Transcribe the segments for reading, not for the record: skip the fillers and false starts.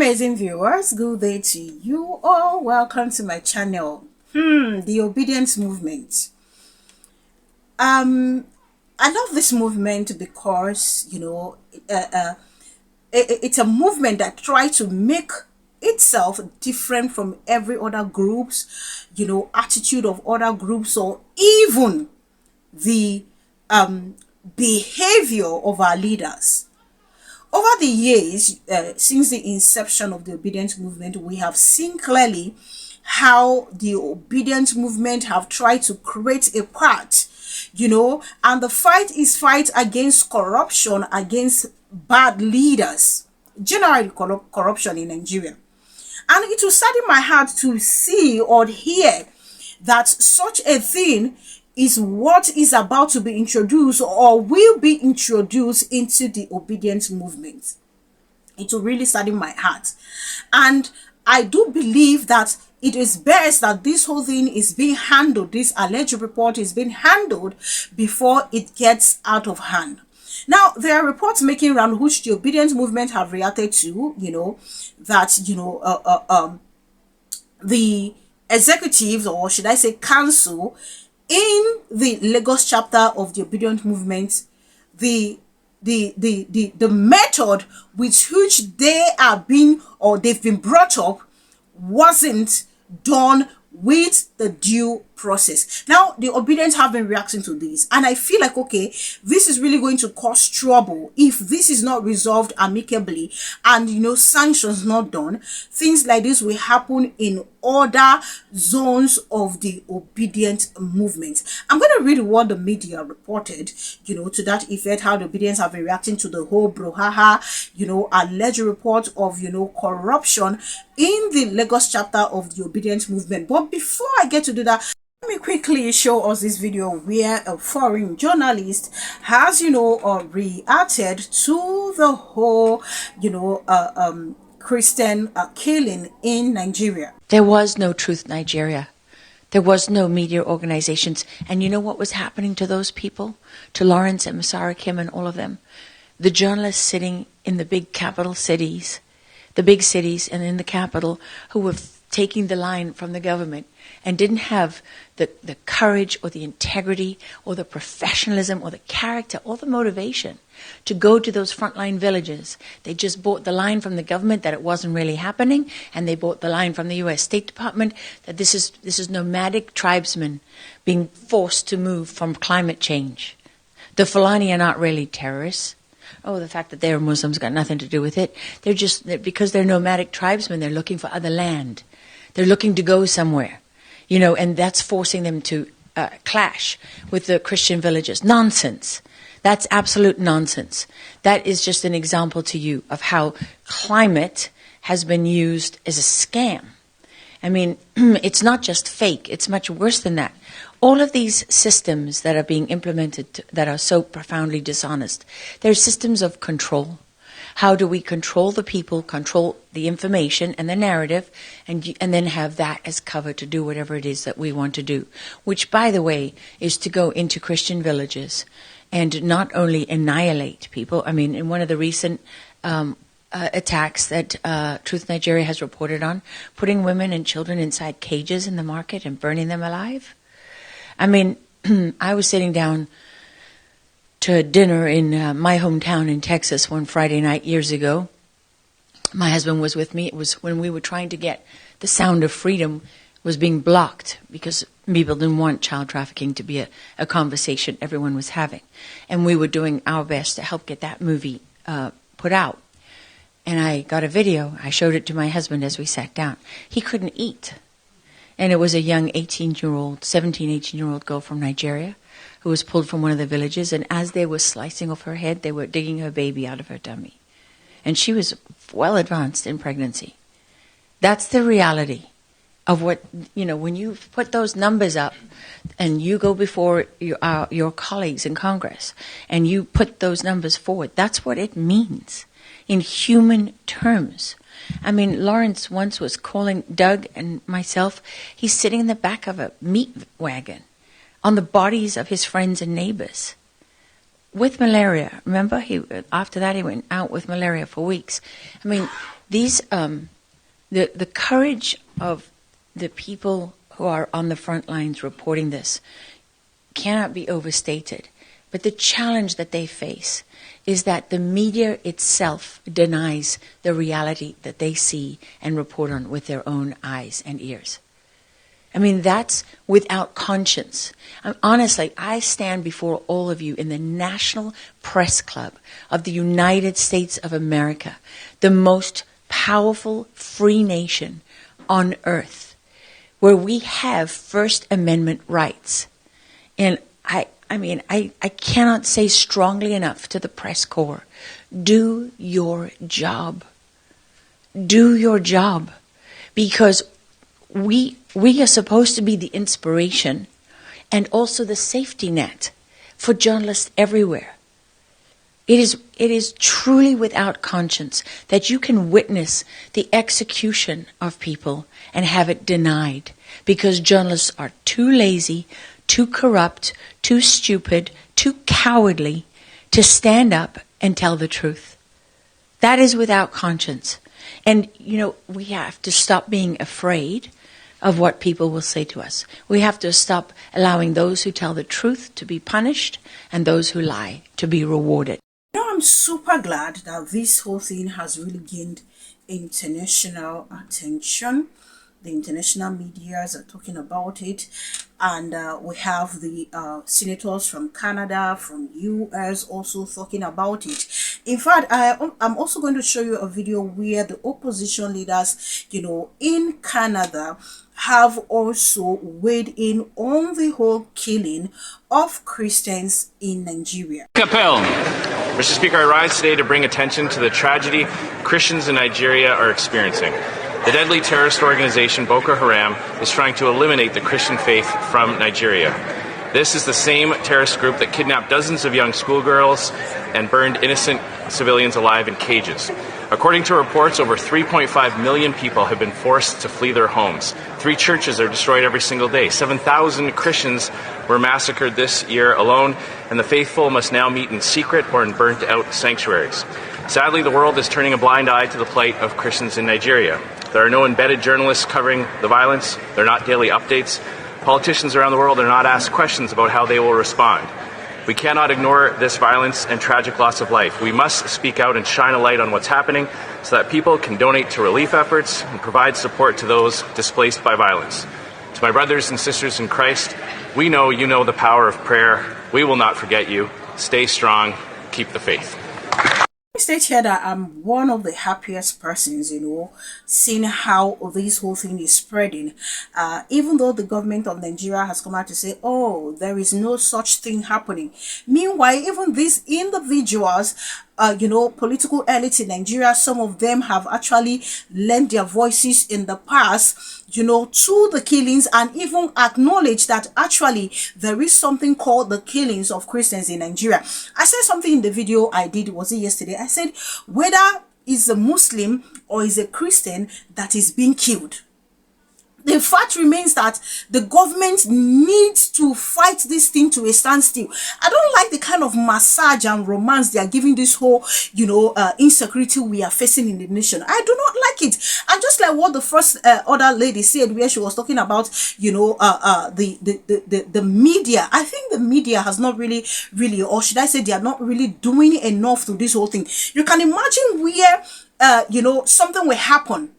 Amazing viewers, good day to you all. Welcome to my channel. The obedience movement. I love this movement because it's a movement that tries to make itself different from every other groups, attitude of other groups, or even the behavior of our leaders. Over the years, since the inception of the obedience movement, we have seen clearly how the obedience movement have tried to create a path, and the fight is fight against corruption, against bad leaders, generally corruption in Nigeria. And it will sadden my heart to see or hear that such a thing is what is about to be introduced or will be introduced into the obedience movement. It will really sadden my heart. And I do believe that it is best that this whole thing is being handled, this alleged report is being handled before it gets out of hand. Now, there are reports making around which the obedience movement have reacted to, the executives, or should I say council, in the Lagos chapter of the obedient movement, the method with which they are being, or they've been brought up, wasn't done with the due process. Now, the obedience have been reacting to this, and I feel like, okay, this is really going to cause trouble if this is not resolved amicably and, sanctions not done. Things like this will happen in other zones of the obedient movement. I'm going to read what the media reported, to that effect, how the obedience have been reacting to the whole brouhaha, alleged report of, corruption in the Lagos chapter of the obedient movement. But before I get to do that, let me quickly show us this video where a foreign journalist has, reacted to the whole, Christian killing in Nigeria. There was no Truth Nigeria. There was no media organizations. And you know what was happening to those people? To Lawrence and Masara Kim and all of them? The journalists sitting in the big capital cities, the big cities and in the capital, who were taking the line from the government and didn't have the courage or the integrity or the professionalism or the character or the motivation to go to those frontline villages. They just bought the line from the government that it wasn't really happening, and they bought the line from the U.S. State Department that this is nomadic tribesmen being forced to move from climate change. The Fulani are not really terrorists. Oh, the fact that they're Muslims got nothing to do with it. Because they're nomadic tribesmen, they're looking for other land. They're looking to go somewhere, and that's forcing them to clash with the Christian villages. Nonsense. That's absolute nonsense. That is just an example to you of how climate has been used as a scam. I mean, it's not just fake. It's much worse than that. All of these systems that are being implemented that are so profoundly dishonest, they're systems of control. How do we control the people, control the information and the narrative, and then have that as cover to do whatever it is that we want to do? Which, by the way, is to go into Christian villages and not only annihilate people. I mean, in one of the recent attacks that Truth Nigeria has reported on, putting women and children inside cages in the market and burning them alive. I mean, I was sitting down to dinner in my hometown in Texas one Friday night years ago. My husband was with me. It was when we were trying to get the sound of freedom was being blocked because people didn't want child trafficking to be a conversation everyone was having. And we were doing our best to help get that movie put out. And I got a video. I showed it to my husband as we sat down. He couldn't eat. And it was a young 18-year-old girl from Nigeria who was pulled from one of the villages. And as they were slicing off her head, they were digging her baby out of her tummy. And she was well advanced in pregnancy. That's the reality of what, when you put those numbers up and you go before your colleagues in Congress and you put those numbers forward, that's what it means in human terms. I mean, Lawrence once was calling Doug and myself. He's sitting in the back of a meat wagon on the bodies of his friends and neighbors with malaria. Remember, after that he went out with malaria for weeks. I mean, These the courage of the people who are on the front lines reporting this cannot be overstated. But the challenge that they face is that the media itself denies the reality that they see and report on with their own eyes and ears. I mean, that's without conscience. Honestly, I stand before all of you in the National Press Club of the United States of America, the most powerful free nation on earth, where we have First Amendment rights. And I cannot say strongly enough to the press corps, do your job. Do your job. Because we are supposed to be the inspiration and also the safety net for journalists everywhere. It is truly without conscience that you can witness the execution of people and have it denied because journalists are too lazy, too corrupt, too stupid, too cowardly to stand up and tell the truth. That is without conscience. And, we have to stop being afraid of what people will say to us. We have to stop allowing those who tell the truth to be punished and those who lie to be rewarded. I'm super glad that this whole thing has really gained international attention. The international medias are talking about it, and we have the senators from Canada, from US also talking about it. In fact, I'm also going to show you a video where the opposition leaders, in Canada have also weighed in on the whole killing of Christians in Nigeria. Capel. Mr. Speaker, I rise today to bring attention to the tragedy Christians in Nigeria are experiencing. The deadly terrorist organization Boko Haram is trying to eliminate the Christian faith from Nigeria. This is the same terrorist group that kidnapped dozens of young schoolgirls and burned innocent civilians alive in cages. According to reports, over 3.5 million people have been forced to flee their homes. 3 churches are destroyed every single day. 7,000 Christians were massacred this year alone, and the faithful must now meet in secret or in burnt-out sanctuaries. Sadly, the world is turning a blind eye to the plight of Christians in Nigeria. There are no embedded journalists covering the violence. There are not daily updates. Politicians around the world are not asked questions about how they will respond. We cannot ignore this violence and tragic loss of life. We must speak out and shine a light on what's happening so that people can donate to relief efforts and provide support to those displaced by violence. To my brothers and sisters in Christ, we know you know the power of prayer. We will not forget you. Stay strong. Keep the faith. State here that I'm one of the happiest persons, seeing how this whole thing is spreading. Even though the government of Nigeria has come out to say, oh, there is no such thing happening. Meanwhile, even these individuals, political elites in Nigeria, some of them have actually lent their voices in the past, to the killings, and even acknowledge that actually there is something called the killings of Christians in Nigeria. I said something in the video I did, was it yesterday? I said, whether it's a Muslim or is a Christian that is being killed, the fact remains that the government needs to fight this thing to a standstill. I don't like the kind of massage and romance they are giving this whole, insecurity we are facing in the nation. I do not like it. And just like what the first other lady said, where she was talking about, the media. I think the media has not really, or should I say, they are not really doing enough to this whole thing. You can imagine where, something will happen.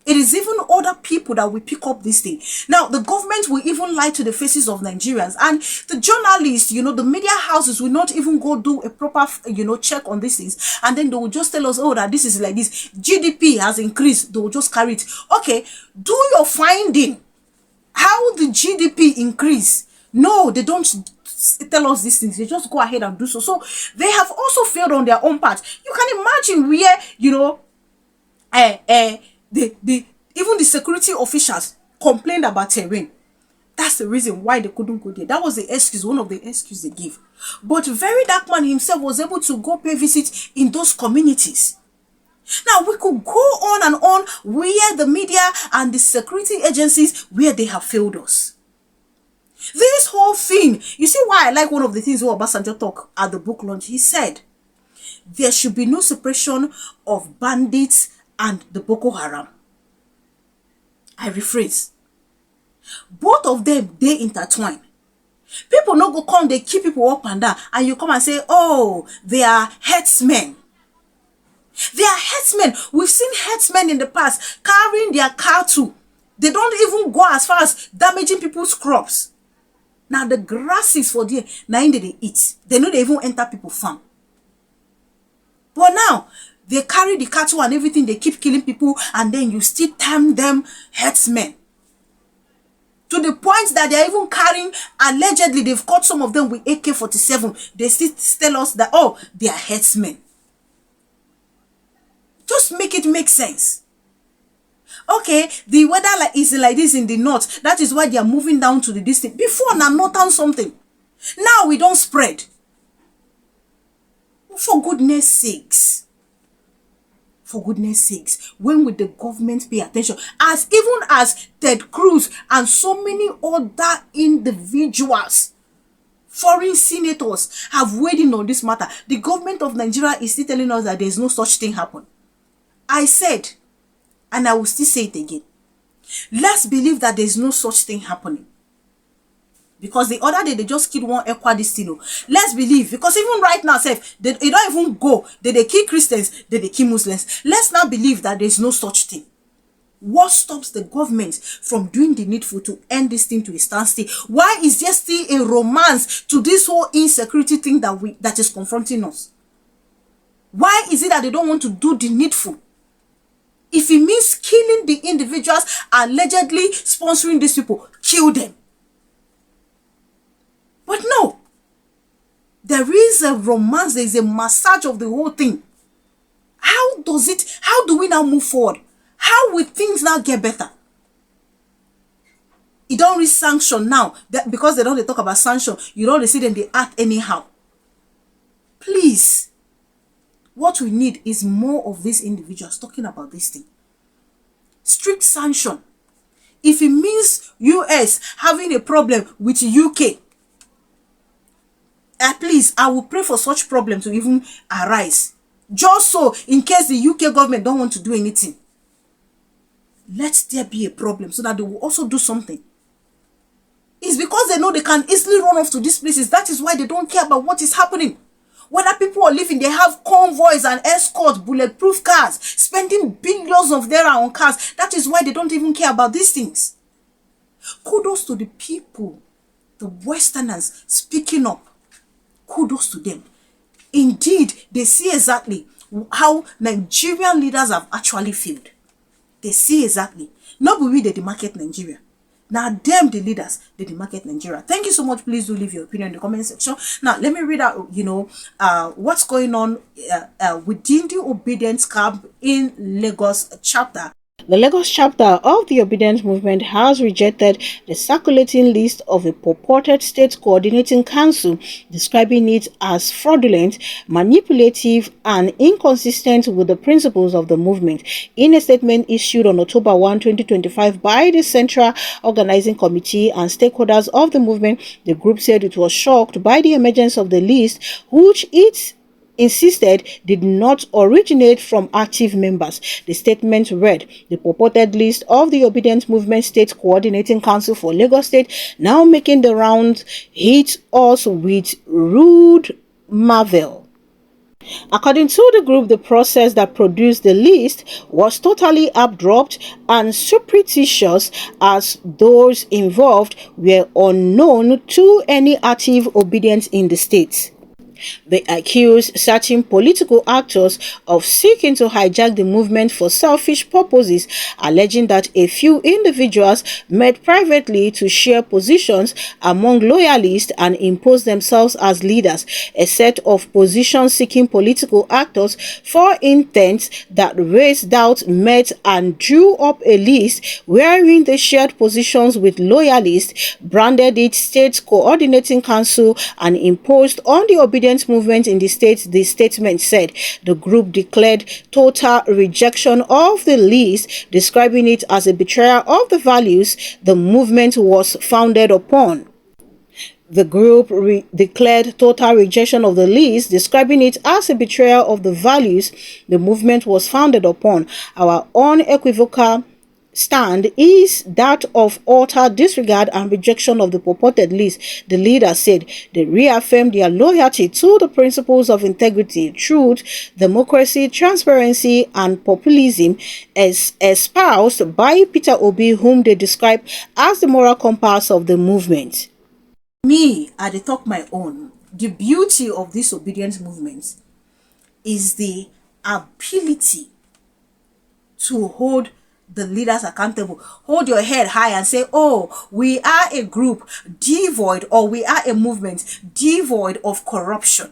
It is even other people that will pick up this thing. Now, the government will even lie to the faces of Nigerians. And the journalists, the media houses will not even go do a proper, check on these things. And then they will just tell us, oh, that this is like this. GDP has increased. They will just carry it. Okay, do your finding. How the GDP increase? No, they don't tell us these things. They just go ahead and do so. So they have also failed on their own part. You can imagine where, even the security officials complained about terrain. That's the reason why they couldn't go there. That was the excuse, one of the excuses they gave. But Very Dark Man himself was able to go pay visit in those communities. Now, we could go on and on where the media and the security agencies, where they have failed us. This whole thing, you see why I like one of the things what Obasanjo talked at the book launch. He said, there should be no separation of bandits and the Boko Haram. I rephrase. Both of them, they intertwine. People no go come, they keep people up and down, and you come and say, oh, they are herdsmen. They are herdsmen. We've seen herdsmen in the past carrying their cattle. They don't even go as far as damaging people's crops. Now the grass is for them. Now they eat. They know they even enter people's farm. But now they carry the cattle and everything. They keep killing people, and then you still term them herdsmen. To the point that they're even carrying, allegedly, they've caught some of them with AK-47. They still tell us that, oh, they are herdsmen. Just make it make sense. Okay, the weather is like this in the north. That is why they are moving down to the district. Before now, northern something. Now we don't spread. For goodness sakes. For goodness sakes, when will the government pay attention? As even as Ted Cruz and so many other individuals, foreign senators have weighed in on this matter, the government of Nigeria is still telling us that there is no such thing happen. I said, and I will still say it again, let's believe that there is no such thing happening. Because the other day, they just killed one Equadistino. Let's believe, because even right now, they don't even go. They kill Christians, they kill Muslims. Let's not believe that there's no such thing. What stops the government from doing the needful to end this thing to a standstill? Why is there still a romance to this whole insecurity thing that is confronting us? Why is it that they don't want to do the needful? If it means killing the individuals allegedly sponsoring these people, kill them. But no, there is a romance, there is a massage of the whole thing. How do we now move forward? How will things now get better? You don't read sanction now, because they don't talk about sanction, you don't see them, they act anyhow. Please, what we need is more of these individuals talking about this thing. Strict sanction. If it means US having a problem with UK, please, I will pray for such problem to even arise. Just so, in case the UK government don't want to do anything, let there be a problem so that they will also do something. It's because they know they can easily run off to these places. That is why they don't care about what is happening. Whether people are living, they have convoys and escorts, bulletproof cars, spending billions of naira on cars. That is why they don't even care about these things. Kudos to the people, the Westerners speaking up. Kudos to them. Indeed, they see exactly how Nigerian leaders have actually failed. They see exactly. Not we they market Nigeria. Now them the leaders, they market Nigeria. Thank you so much. Please do leave your opinion in the comment section. Now let me read out, what's going on within the Obedience camp in Lagos chapter. The Lagos chapter of the Obidient movement has rejected the circulating list of a purported state coordinating council, describing it as fraudulent, manipulative, and inconsistent with the principles of the movement. In a statement issued on October 1, 2025 by the Central Organizing Committee and stakeholders of the movement, the group said it was shocked by the emergence of the list, which it insisted did not originate from active members. The statement read, the purported list of the Obidient Movement State Coordinating Council for Lagos State, now making the rounds, hit us with rude marvel. According to the group, the process that produced the list was totally abrupt and surreptitious, as those involved were unknown to any active obedience in the state. They accused certain political actors of seeking to hijack the movement for selfish purposes, alleging that a few individuals met privately to share positions among loyalists and impose themselves as leaders, a set of position-seeking political actors for intents that raised doubt met and drew up a list wherein they shared positions with loyalists, branded it State Coordinating Council, and imposed on the Obidient Movement in the state. The statement said the group declared total rejection of the list, describing it as a betrayal of the values the movement was founded upon. The group declared total rejection of the list, describing it as a betrayal of the values the movement was founded upon. Our unequivocal stand is that of utter disregard and rejection of the purported list, the leader said. They reaffirmed their loyalty to the principles of integrity, truth, democracy, transparency, and populism as espoused by Peter Obi, whom they described as the moral compass of the movement. Me, I dey talk my own. The beauty of this obedience movement is the ability to hold the leaders accountable. Hold your head high and say, oh, we are a group devoid, or we are a movement devoid of corruption.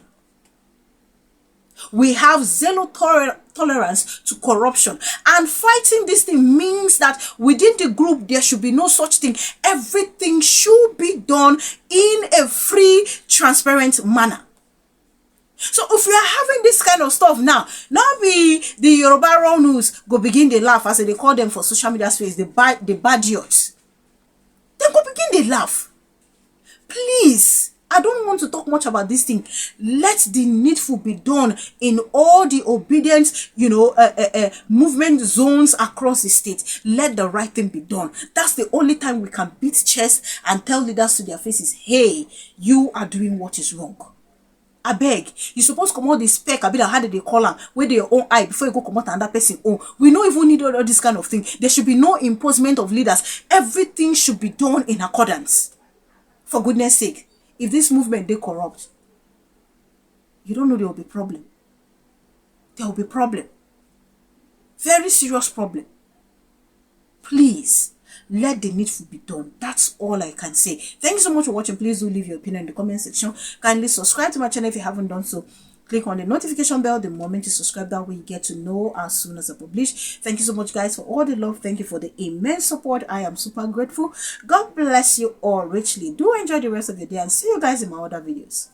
We have zero tolerance to corruption, and fighting this thing means that within the group there should be no such thing. Everything should be done in a free, transparent manner. So if you are having this kind of stuff now be the Yoruba Raw News go begin they laugh, as they call them for social media space, the badiots. Then go begin they laugh. Please, I don't want to talk much about this thing. Let the needful be done in all the obedient, movement zones across the state. Let the right thing be done. That's the only time we can beat chest and tell leaders to their faces, hey, you are doing what is wrong. I beg, you suppose come out the spec, I be like, how did they call her? Where their own eye before you go come out another person own. We don't even need all this kind of thing. There should be no imposement of leaders. Everything should be done in accordance. For goodness sake, if this movement they corrupt, you don't know there will be problem. There will be problem. Very serious problem. Please, let the needful be done. That's all I can say. Thank you so much for watching. Please do leave your opinion in the comment section. Kindly subscribe to my channel if you haven't done so. Click on the notification bell the moment you subscribe. That way you get to know as soon as I publish. Thank you so much, guys, for all the love. Thank you for the immense support. I am super grateful. God bless you all richly. Do enjoy the rest of your day, and see you guys in my other videos.